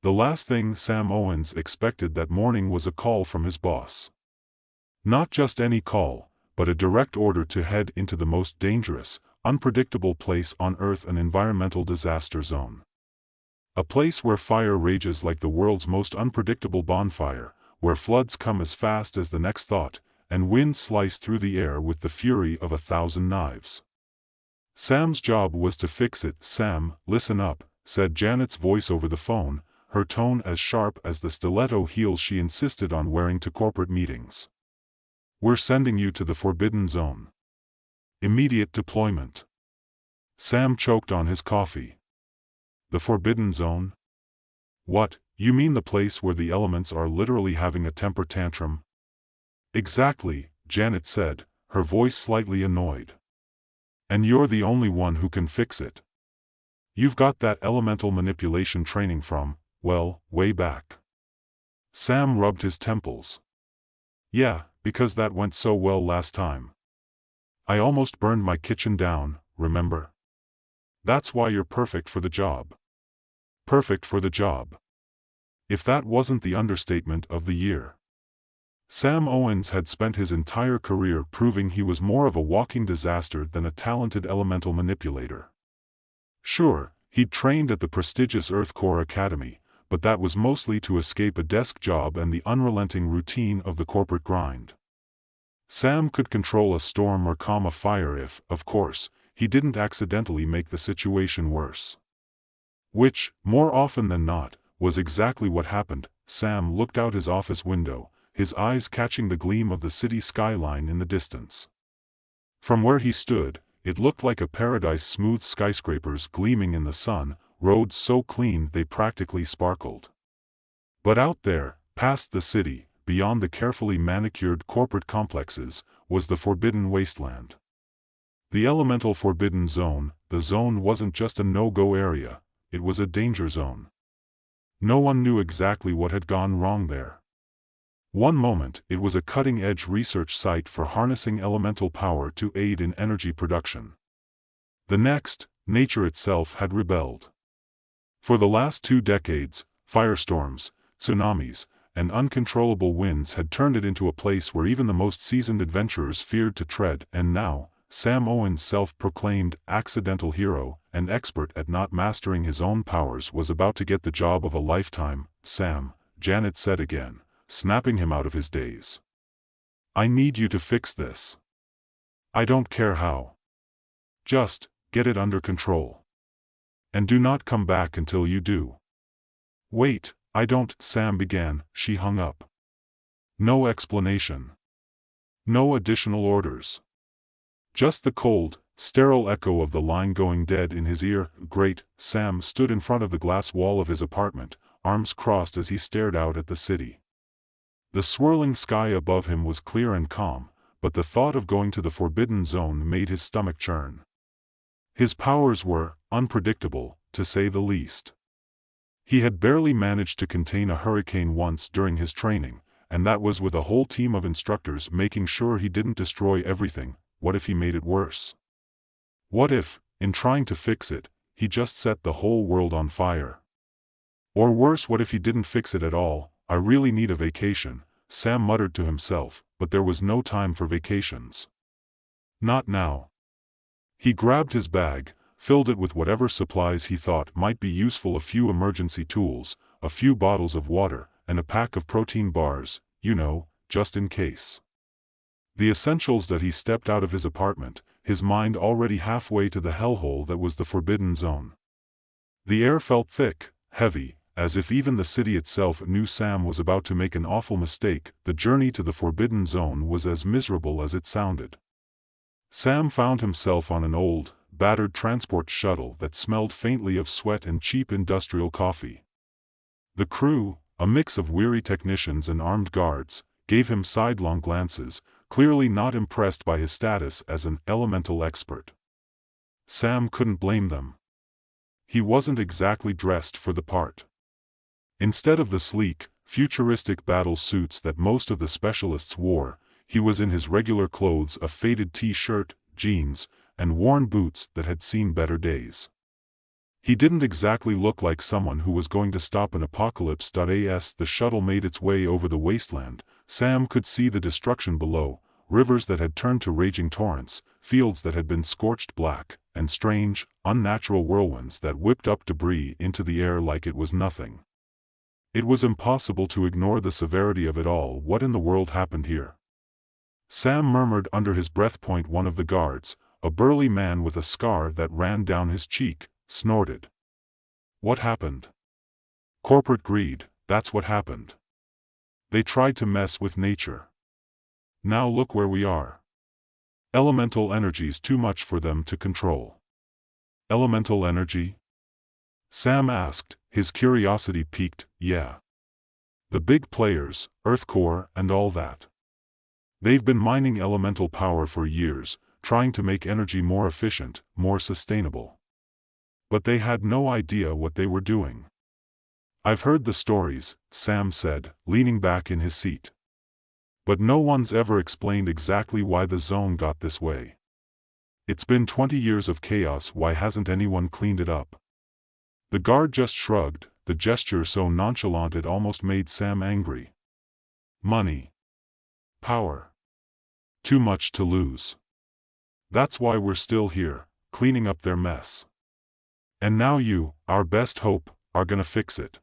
The last thing Sam Owens expected that morning was a call from his boss. Not just any call, but a direct order to head into the most dangerous, unpredictable place on Earth, an environmental disaster zone. A place where fire rages like the world's most unpredictable bonfire, where floods come as fast as the next thought, and winds slice through the air with the fury of 1,000 knives. Sam's job was to fix it. "Sam, listen up," said Janet's voice over the phone, her tone as sharp as the stiletto heels she insisted on wearing to corporate meetings. "We're sending you to the Forbidden Zone. Immediate deployment." Sam choked on his coffee. The Forbidden Zone? What, you mean the place where the elements are literally having a temper tantrum? Exactly, Janet said, her voice slightly annoyed. "And you're the only one who can fix it. You've got that elemental manipulation training from, well, way back." Sam rubbed his temples. "Yeah, because that went so well last time. I almost burned my kitchen down, remember? That's why you're perfect for the job." Perfect for the job. If that wasn't the understatement of the year. Sam Owens had spent his entire career proving he was more of a walking disaster than a talented elemental manipulator. Sure, he'd trained at the prestigious Earth Core Academy, but that was mostly to escape a desk job and the unrelenting routine of the corporate grind. Sam could control a storm or calm a fire if, of course, he didn't accidentally make the situation worse. Which, more often than not, was exactly what happened. Sam looked out his office window, his eyes catching the gleam of the city skyline in the distance. From where he stood, it looked like a paradise, smooth skyscrapers gleaming in the sun, roads so clean they practically sparkled. But out there, past the city, beyond the carefully manicured corporate complexes, was the forbidden wasteland. The elemental forbidden zone. The zone wasn't just a no-go area, it was a danger zone. No one knew exactly what had gone wrong there. One moment, it was a cutting-edge research site for harnessing elemental power to aid in energy production. The next, nature itself had rebelled. For the last 2 decades, firestorms, tsunamis, and uncontrollable winds had turned it into a place where even the most seasoned adventurers feared to tread, and now, Sam Owens, self-proclaimed accidental hero, and expert at not mastering his own powers, was about to get the job of a lifetime. "Sam," Janet said again, snapping him out of his daze. "I need you to fix this. I don't care how. Just get it under control. And do not come back until you do." "Wait, I don't," Sam began. She hung up. No explanation. No additional orders. Just the cold, sterile echo of the line going dead in his ear. "Great." Sam stood in front of the glass wall of his apartment, arms crossed as he stared out at the city. The swirling sky above him was clear and calm, but the thought of going to the Forbidden Zone made his stomach churn. His powers were unpredictable, to say the least. He had barely managed to contain a hurricane once during his training, and that was with a whole team of instructors making sure he didn't destroy everything. What if he made it worse? What if, in trying to fix it, he just set the whole world on fire? Or worse, what if he didn't fix it at all? "I really need a vacation," Sam muttered to himself, but there was no time for vacations. Not now. He grabbed his bag, filled it with whatever supplies he thought might be useful, a few emergency tools, a few bottles of water, and a pack of protein bars, just in case. The essentials. That he stepped out of his apartment, his mind already halfway to the hellhole that was the Forbidden Zone. The air felt thick, heavy, as if even the city itself knew Sam was about to make an awful mistake. The journey to the Forbidden Zone was as miserable as it sounded. Sam found himself on an old, battered transport shuttle that smelled faintly of sweat and cheap industrial coffee. The crew, a mix of weary technicians and armed guards, gave him sidelong glances, clearly not impressed by his status as an elemental expert. Sam couldn't blame them. He wasn't exactly dressed for the part. Instead of the sleek, futuristic battle suits that most of the specialists wore, he was in his regular clothes, a faded t-shirt, jeans, and worn boots that had seen better days. He didn't exactly look like someone who was going to stop an apocalypse. As the shuttle made its way over the wasteland, Sam could see the destruction below, rivers that had turned to raging torrents, fields that had been scorched black, and strange, unnatural whirlwinds that whipped up debris into the air like it was nothing. It was impossible to ignore the severity of it all. What in the world happened here? Sam murmured under his breath. One of the guards, a burly man with a scar that ran down his cheek, snorted. What happened? Corporate greed, that's what happened. They tried to mess with nature. Now look where we are. Elemental energy's too much for them to control. Elemental energy? Sam asked, his curiosity piqued. Yeah. The big players, Earth Core and all that. They've been mining elemental power for years, trying to make energy more efficient, more sustainable. But they had no idea what they were doing. I've heard the stories, Sam said, leaning back in his seat. But no one's ever explained exactly why the zone got this way. It's been 20 years of chaos. Why hasn't anyone cleaned it up? The guard just shrugged, the gesture so nonchalant it almost made Sam angry. Money. Power. Too much to lose. That's why we're still here, cleaning up their mess. And now you, our best hope, are gonna fix it.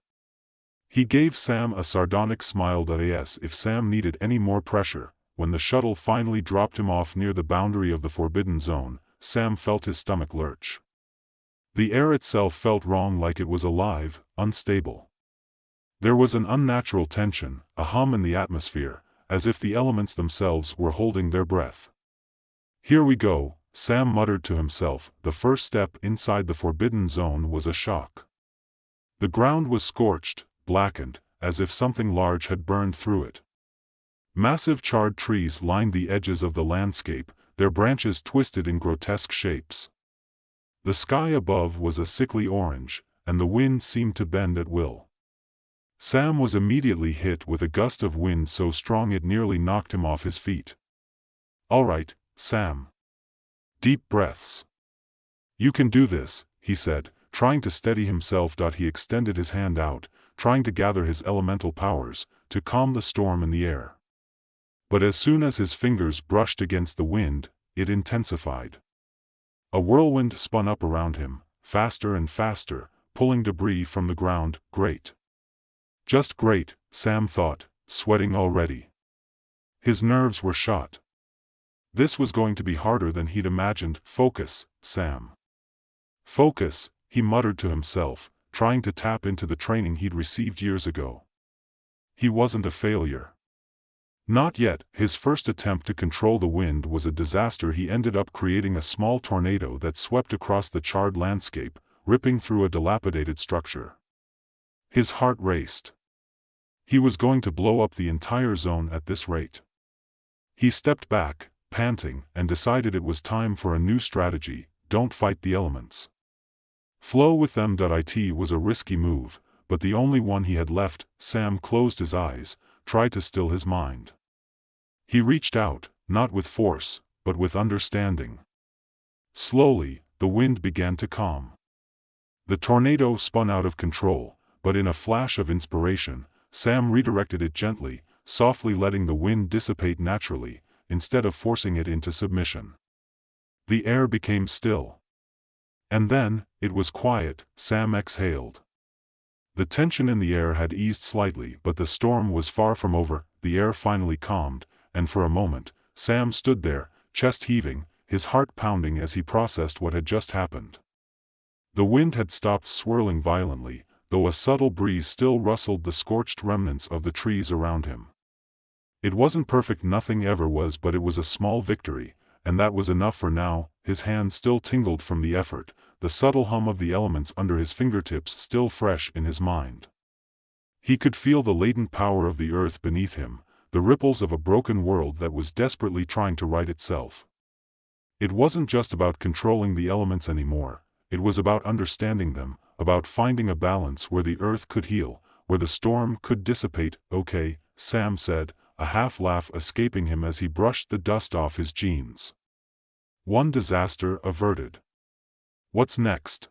He gave Sam a sardonic smile. As if Sam needed any more pressure, when the shuttle finally dropped him off near the boundary of the forbidden zone, Sam felt his stomach lurch. The air itself felt wrong, like it was alive, unstable. There was an unnatural tension, a hum in the atmosphere, as if the elements themselves were holding their breath. Here we go, Sam muttered to himself. The first step inside the forbidden zone was a shock. The ground was scorched, blackened, as if something large had burned through it. Massive charred trees lined the edges of the landscape, their branches twisted in grotesque shapes. The sky above was a sickly orange, and the wind seemed to bend at will. Sam was immediately hit with a gust of wind so strong it nearly knocked him off his feet. All right, Sam. Deep breaths. You can do this, he said, trying to steady himself. He extended his hand out, trying to gather his elemental powers, to calm the storm in the air. But as soon as his fingers brushed against the wind, it intensified. A whirlwind spun up around him, faster and faster, pulling debris from the ground. Great. Just great, Sam thought, sweating already. His nerves were shot. This was going to be harder than he'd imagined. Focus, Sam. Focus, he muttered to himself, trying to tap into the training he'd received years ago. He wasn't a failure. Not yet. His first attempt to control the wind was a disaster. He ended up creating a small tornado that swept across the charred landscape, ripping through a dilapidated structure. His heart raced. He was going to blow up the entire zone at this rate. He stepped back, panting, and decided it was time for a new strategy. Don't fight the elements. Flow with them. It was a risky move, but the only one he had left. Sam closed his eyes, tried to still his mind. He reached out, not with force, but with understanding. Slowly, the wind began to calm. The tornado spun out of control, but in a flash of inspiration, Sam redirected it gently, softly letting the wind dissipate naturally, instead of forcing it into submission. The air became still. And then, it was quiet. Sam exhaled. The tension in the air had eased slightly, but the storm was far from over. The air finally calmed, and for a moment, Sam stood there, chest heaving, his heart pounding as he processed what had just happened. The wind had stopped swirling violently, though a subtle breeze still rustled the scorched remnants of the trees around him. It wasn't perfect, nothing ever was, but it was a small victory, and that was enough for now. His hands still tingled from the effort, the subtle hum of the elements under his fingertips still fresh in his mind. He could feel the latent power of the earth beneath him, the ripples of a broken world that was desperately trying to right itself. It wasn't just about controlling the elements anymore, it was about understanding them, about finding a balance where the earth could heal, where the storm could dissipate. Okay, Sam said, a half-laugh escaping him as he brushed the dust off his jeans. One disaster averted. What's next?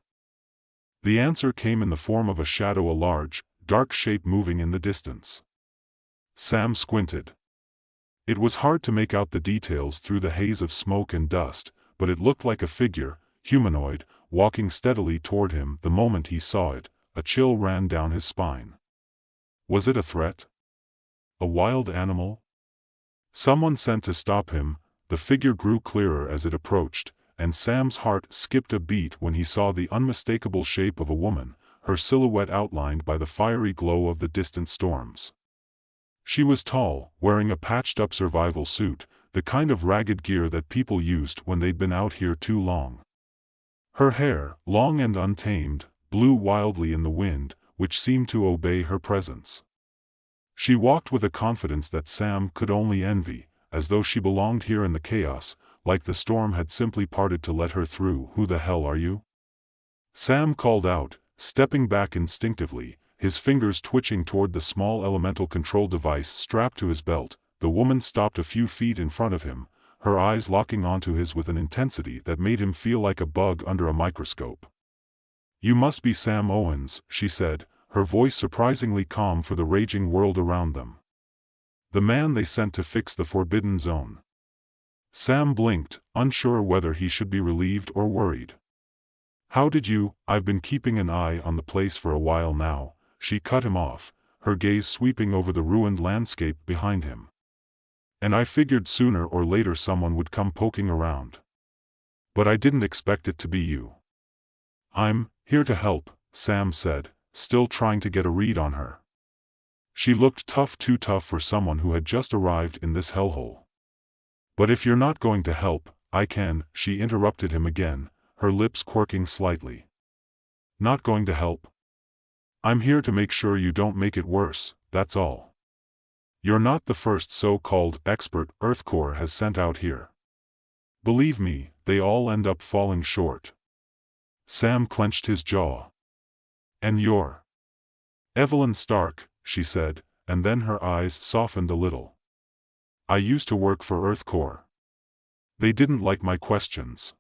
The answer came in the form of a shadow, a large, dark shape moving in the distance. Sam squinted. It was hard to make out the details through the haze of smoke and dust, but it looked like a figure, humanoid, walking steadily toward him. The moment he saw it, a chill ran down his spine. Was it a threat? A wild animal? Someone sent to stop him? The figure grew clearer as it approached, and Sam's heart skipped a beat when he saw the unmistakable shape of a woman, her silhouette outlined by the fiery glow of the distant storms. She was tall, wearing a patched-up survival suit, the kind of ragged gear that people used when they'd been out here too long. Her hair, long and untamed, blew wildly in the wind, which seemed to obey her presence. She walked with a confidence that Sam could only envy, as though she belonged here in the chaos, like the storm had simply parted to let her through. "Who the hell are you?" Sam called out, stepping back instinctively, his fingers twitching toward the small elemental control device strapped to his belt. The woman stopped a few feet in front of him, her eyes locking onto his with an intensity that made him feel like a bug under a microscope. "You must be Sam Owens," she said, her voice surprisingly calm for the raging world around them. "The man they sent to fix the Forbidden Zone." Sam blinked, unsure whether he should be relieved or worried. "How did you? I've been keeping an eye on the place for a while now," she cut him off, her gaze sweeping over the ruined landscape behind him. "And I figured sooner or later someone would come poking around. But I didn't expect it to be you." "I'm here to help," Sam said, still trying to get a read on her. She looked tough, too tough for someone who had just arrived in this hellhole. "But if you're not going to help, I can," she interrupted him again, her lips quirking slightly. "Not going to help? I'm here to make sure you don't make it worse, that's all. You're not the first so-called expert Earthcore has sent out here. Believe me, they all end up falling short." Sam clenched his jaw. "And you're Evelyn Stark," she said, and then her eyes softened a little. "I used to work for Earthcore. They didn't like my questions.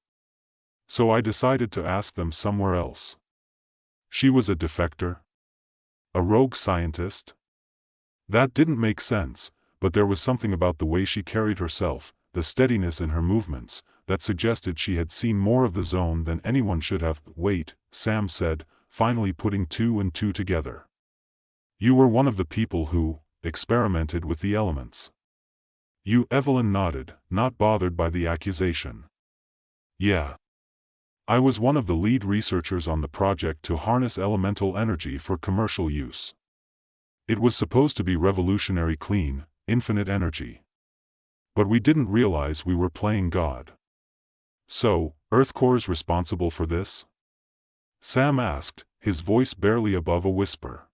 So I decided to ask them somewhere else." She was a defector? A rogue scientist? That didn't make sense, but there was something about the way she carried herself, the steadiness in her movements, that suggested she had seen more of the zone than anyone should have. "Wait," Sam said, finally putting two and two together. "You were one of the people who experimented with the elements." "You?" Evelyn nodded, not bothered by the accusation. "Yeah. I was one of the lead researchers on the project to harness elemental energy for commercial use. It was supposed to be revolutionary clean, infinite energy. But we didn't realize we were playing God." "So, Earthcore's responsible for this?" Sam asked, his voice barely above a whisper.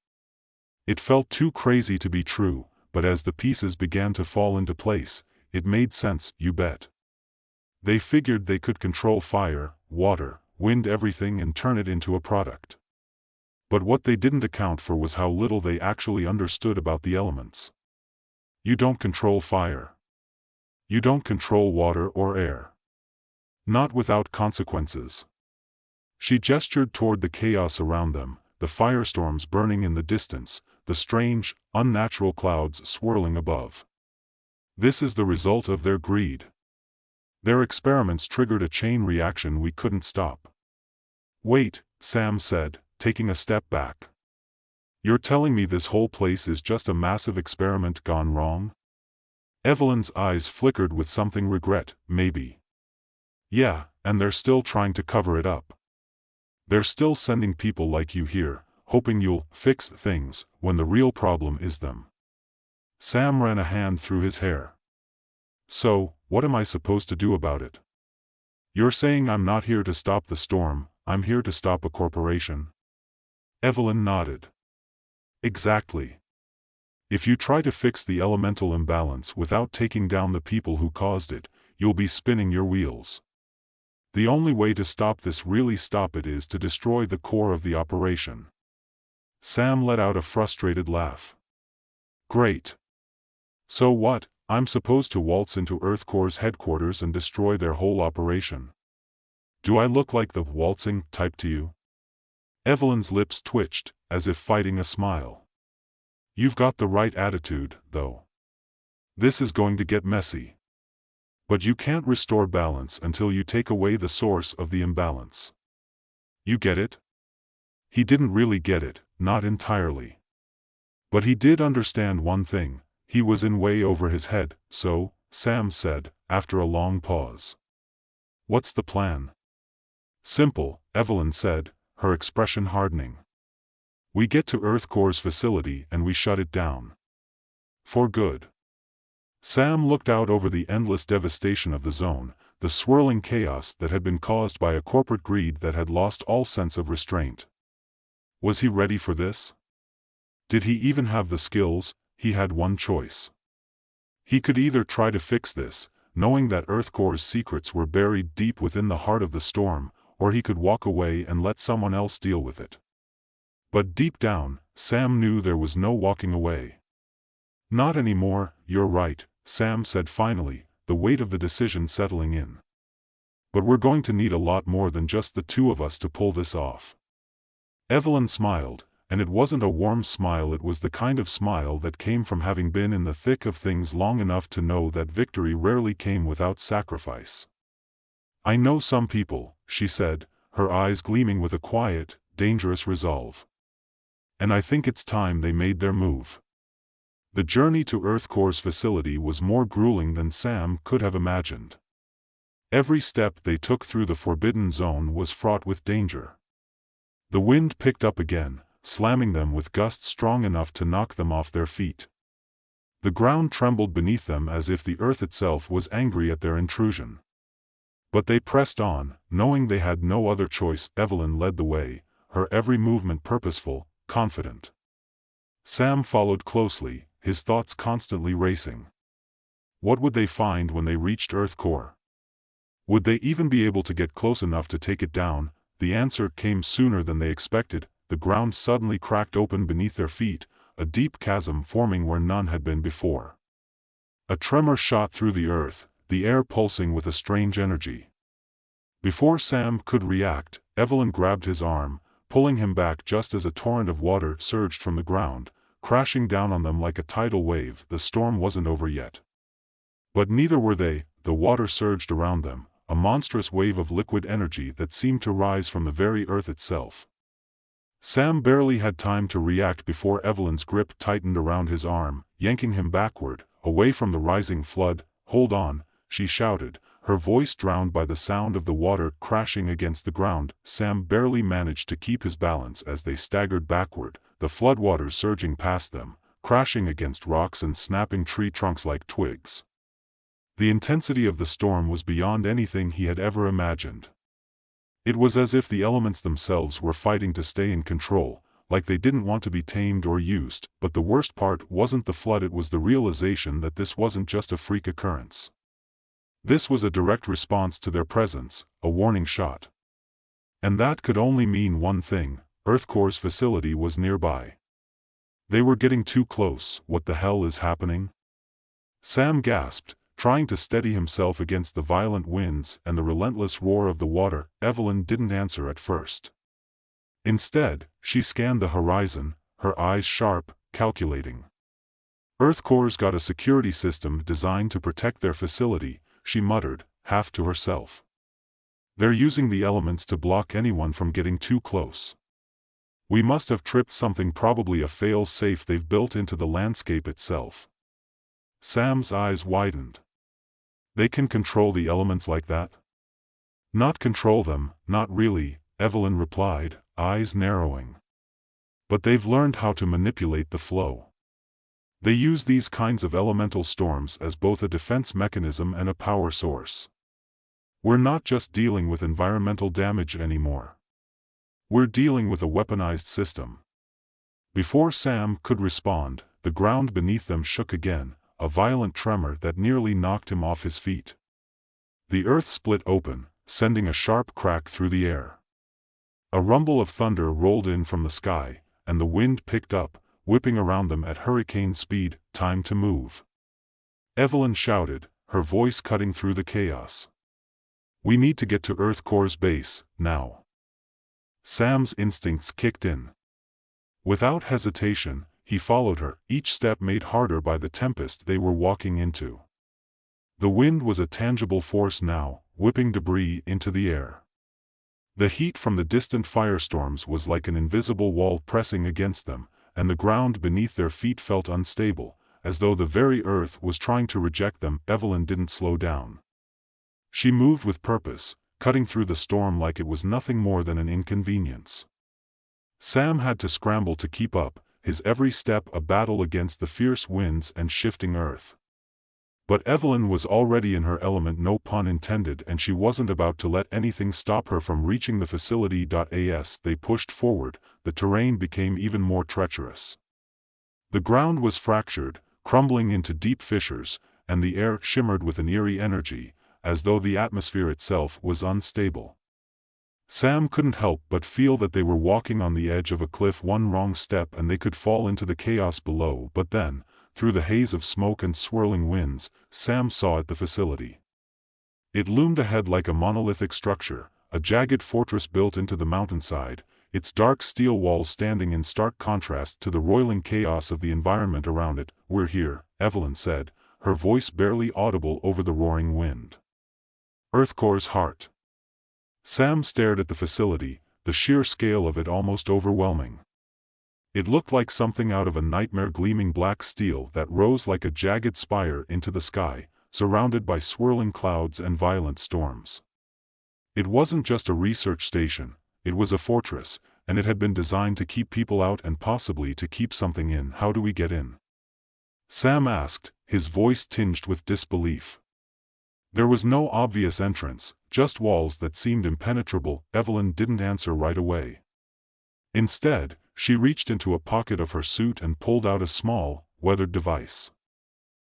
It felt too crazy to be true, but as the pieces began to fall into place, it made sense. "You bet. They figured they could control fire, water, wind, everything, and turn it into a product. But what they didn't account for was how little they actually understood about the elements. You don't control fire. You don't control water or air. Not without consequences." She gestured toward the chaos around them, the firestorms burning in the distance, the strange, unnatural clouds swirling above. "This is the result of their greed. Their experiments triggered a chain reaction we couldn't stop." "Wait," Sam said, taking a step back. "You're telling me this whole place is just a massive experiment gone wrong?" Evelyn's eyes flickered with something regret. "Maybe. Yeah, and they're still trying to cover it up. They're still sending people like you here, hoping you'll fix things, when the real problem is them." Sam ran a hand through his hair. "So, what am I supposed to do about it?" "You're saying I'm not here to stop the storm, I'm here to stop a corporation?" Evelyn nodded. "Exactly. If you try to fix the elemental imbalance without taking down the people who caused it, you'll be spinning your wheels. The only way to stop this, really stop it, is to destroy the core of the operation." Sam let out a frustrated laugh. "Great. So what, I'm supposed to waltz into Earthcore's headquarters and destroy their whole operation? Do I look like the waltzing type to you?" Evelyn's lips twitched, as if fighting a smile. "You've got the right attitude, though. This is going to get messy. But you can't restore balance until you take away the source of the imbalance. You get it?" He didn't really get it, not entirely. But he did understand one thing: he was in way over his head, so, Sam said, after a long pause. "What's the plan?" "Simple," Evelyn said, her expression hardening. "We get to Earth Core's facility and we shut it down. For good." Sam looked out over the endless devastation of the zone, the swirling chaos that had been caused by a corporate greed that had lost all sense of restraint. Was he ready for this? Did he even have the skills? He had one choice. He could either try to fix this, knowing that Earth Core's secrets were buried deep within the heart of the storm, or he could walk away and let someone else deal with it. But deep down, Sam knew there was no walking away. "Not anymore, you're right," Sam said finally, the weight of the decision settling in. "But we're going to need a lot more than just the two of us to pull this off." Evelyn smiled, and it wasn't a warm smile, it was the kind of smile that came from having been in the thick of things long enough to know that victory rarely came without sacrifice. "I know some people," she said, her eyes gleaming with a quiet, dangerous resolve. "And I think it's time they made their move." The journey to Earth Core's facility was more grueling than Sam could have imagined. Every step they took through the forbidden zone was fraught with danger. The wind picked up again, slamming them with gusts strong enough to knock them off their feet. The ground trembled beneath them as if the earth itself was angry at their intrusion. But they pressed on, knowing they had no other choice. Evelyn led the way, her every movement purposeful, confident. Sam followed closely, his thoughts constantly racing. What would they find when they reached Earth Core? Would they even be able to get close enough to take it down? The answer came sooner than they expected. The ground suddenly cracked open beneath their feet, a deep chasm forming where none had been before. A tremor shot through the earth, the air pulsing with a strange energy. Before Sam could react, Evelyn grabbed his arm, pulling him back just as a torrent of water surged from the ground, crashing down on them like a tidal wave. The storm wasn't over yet. But neither were they. The water surged around them, a monstrous wave of liquid energy that seemed to rise from the very earth itself. Sam barely had time to react before Evelyn's grip tightened around his arm, yanking him backward, away from the rising flood. "Hold on," she shouted, her voice drowned by the sound of the water crashing against the ground. Sam barely managed to keep his balance as they staggered backward, the floodwaters surging past them, crashing against rocks and snapping tree trunks like twigs. The intensity of the storm was beyond anything he had ever imagined. It was as if the elements themselves were fighting to stay in control, like they didn't want to be tamed or used. But the worst part wasn't the flood, it was the realization that this wasn't just a freak occurrence. This was a direct response to their presence, a warning shot. And that could only mean one thing: Earth Core's facility was nearby. They were getting too close. What the hell is happening? Sam gasped, trying to steady himself against the violent winds and the relentless roar of the water. Evelyn didn't answer at first. Instead, she scanned the horizon, her eyes sharp, calculating. "Earth Core's got a security system designed to protect their facility," she muttered, half to herself. "They're using the elements to block anyone from getting too close. We must have tripped something, probably a fail-safe they've built into the landscape itself." Sam's eyes widened. "They can control the elements like that?" "Not control them, not really," Evelyn replied, eyes narrowing. "But they've learned how to manipulate the flow. They use these kinds of elemental storms as both a defense mechanism and a power source. We're not just dealing with environmental damage anymore. We're dealing with a weaponized system." Before Sam could respond, the ground beneath them shook again, a violent tremor that nearly knocked him off his feet. The earth split open, sending a sharp crack through the air. A rumble of thunder rolled in from the sky, and the wind picked up, whipping around them at hurricane speed. "Time to move," Evelyn shouted, her voice cutting through the chaos. "We need to get to Earth Core's base, now." Sam's instincts kicked in. Without hesitation, he followed her, each step made harder by the tempest they were walking into. The wind was a tangible force now, whipping debris into the air. The heat from the distant firestorms was like an invisible wall pressing against them, and the ground beneath their feet felt unstable, as though the very earth was trying to reject them. Evelyn didn't slow down. She moved with purpose, cutting through the storm like it was nothing more than an inconvenience. Sam had to scramble to keep up, his every step a battle against the fierce winds and shifting earth. But Evelyn was already in her element, no pun intended, and she wasn't about to let anything stop her from reaching the facility. As they pushed forward, the terrain became even more treacherous. The ground was fractured, crumbling into deep fissures, and the air shimmered with an eerie energy, as though the atmosphere itself was unstable. Sam couldn't help but feel that they were walking on the edge of a cliff. One wrong step and they could fall into the chaos below. But then, through the haze of smoke and swirling winds, Sam saw the facility. It loomed ahead like a monolithic structure, a jagged fortress built into the mountainside, its dark steel walls standing in stark contrast to the roiling chaos of the environment around it. "We're here," Evelyn said, her voice barely audible over the roaring wind. Earthcore's heart. Sam stared at the facility, the sheer scale of it almost overwhelming. It looked like something out of a nightmare, gleaming black steel that rose like a jagged spire into the sky, surrounded by swirling clouds and violent storms. It wasn't just a research station, it was a fortress, and it had been designed to keep people out and possibly to keep something in. "How do we get in?" Sam asked, his voice tinged with disbelief. There was no obvious entrance, just walls that seemed impenetrable. Evelyn didn't answer right away. Instead, she reached into a pocket of her suit and pulled out a small, weathered device.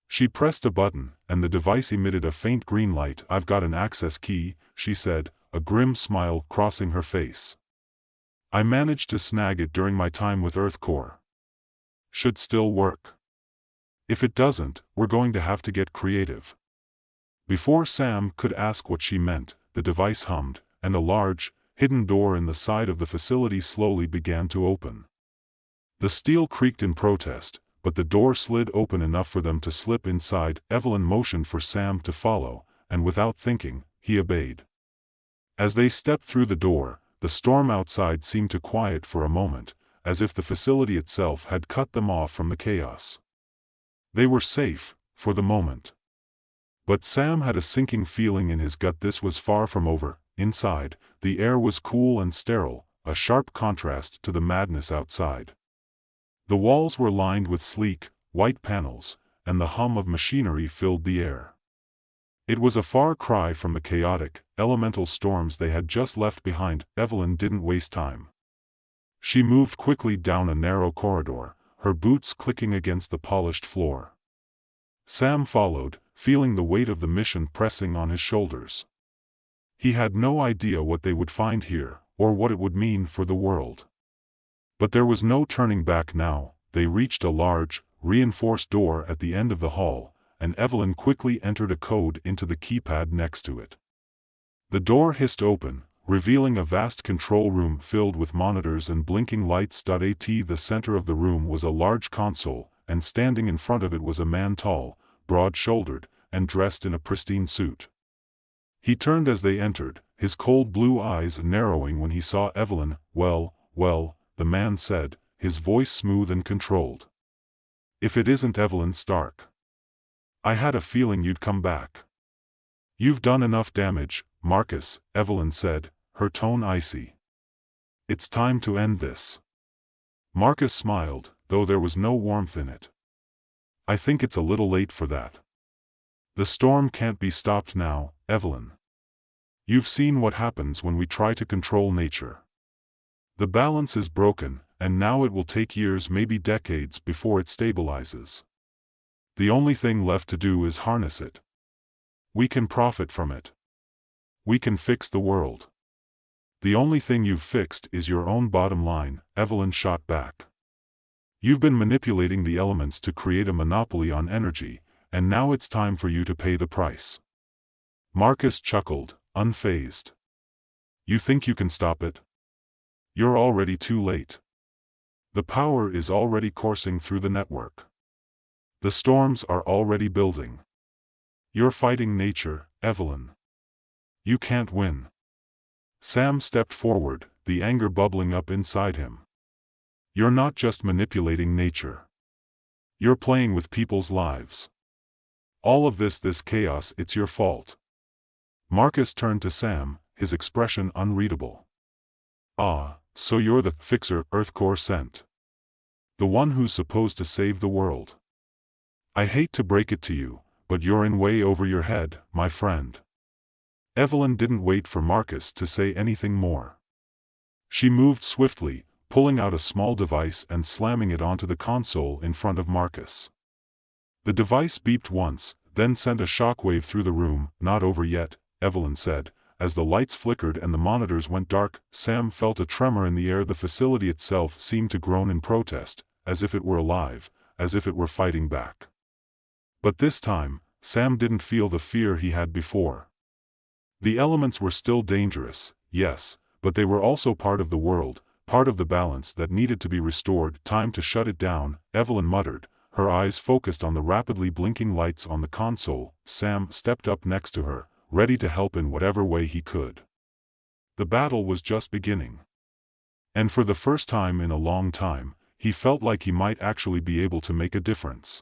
She pressed a button, and the device emitted a faint green light. "I've got an access key," she said, a grim smile crossing her face. "I managed to snag it during my time with Earthcore. Should still work. If it doesn't, we're going to have to get creative." Before Sam could ask what she meant, the device hummed, and a large, hidden door in the side of the facility slowly began to open. The steel creaked in protest, but the door slid open enough for them to slip inside. Evelyn motioned for Sam to follow, and without thinking, he obeyed. As they stepped through the door, the storm outside seemed to quiet for a moment, as if the facility itself had cut them off from the chaos. They were safe, for the moment. But Sam had a sinking feeling in his gut this was far from over. Inside, the air was cool and sterile, a sharp contrast to the madness outside. The walls were lined with sleek, white panels, and the hum of machinery filled the air. It was a far cry from the chaotic, elemental storms they had just left behind. Evelyn didn't waste time. She moved quickly down a narrow corridor, her boots clicking against the polished floor. Sam followed, feeling the weight of the mission pressing on his shoulders. He had no idea what they would find here, or what it would mean for the world. But there was no turning back now. They reached a large, reinforced door at the end of the hall, and Evelyn quickly entered a code into the keypad next to it. The door hissed open, revealing a vast control room filled with monitors and blinking lights. At the center of the room was a large console, and standing in front of it was a man tall, broad-shouldered, and dressed in a pristine suit. He turned as they entered, his cold blue eyes narrowing when he saw Evelyn. "Well, the man said, his voice smooth and controlled. "If it isn't Evelyn Stark. I had a feeling you'd come back." "You've done enough damage, Marcus," Evelyn said, her tone icy. "It's time to end this." Marcus smiled, though there was no warmth in it. "I think it's a little late for that. The storm can't be stopped now, Evelyn. You've seen what happens when we try to control nature. The balance is broken, and now it will take years, maybe decades, before it stabilizes. The only thing left to do is harness it. We can profit from it. We can fix the world. The only thing you've fixed is your own bottom line," Evelyn shot back. "You've been manipulating the elements to create a monopoly on energy, and now it's time for you to pay the price." Marcus chuckled, unfazed. "You think you can stop it? You're already too late. The power is already coursing through the network. The storms are already building. You're fighting nature, Evelyn. You can't win. Sam stepped forward, the anger bubbling up inside him. You're not just manipulating nature. You're playing with people's lives. All of this chaos, it's your fault. Marcus turned to Sam, his expression unreadable. Ah, so you're the fixer Earthcore sent. The one who's supposed to save the world. I hate to break it to you, but you're in way over your head, my friend. Evelyn didn't wait for Marcus to say anything more. She moved swiftly, pulling out a small device and slamming it onto the console in front of Marcus. The device beeped once, then sent a shockwave through the room. Not over yet, Evelyn said. As the lights flickered and the monitors went dark, Sam felt a tremor in the air. The facility itself seemed to groan in protest, as if it were alive, as if it were fighting back. But this time, Sam didn't feel the fear he had before. The elements were still dangerous, yes, but they were also part of the world, part of the balance that needed to be restored. Time to shut it down, Evelyn muttered, her eyes focused on the rapidly blinking lights on the console. Sam stepped up next to her, ready to help in whatever way he could. The battle was just beginning. And for the first time in a long time, he felt like he might actually be able to make a difference.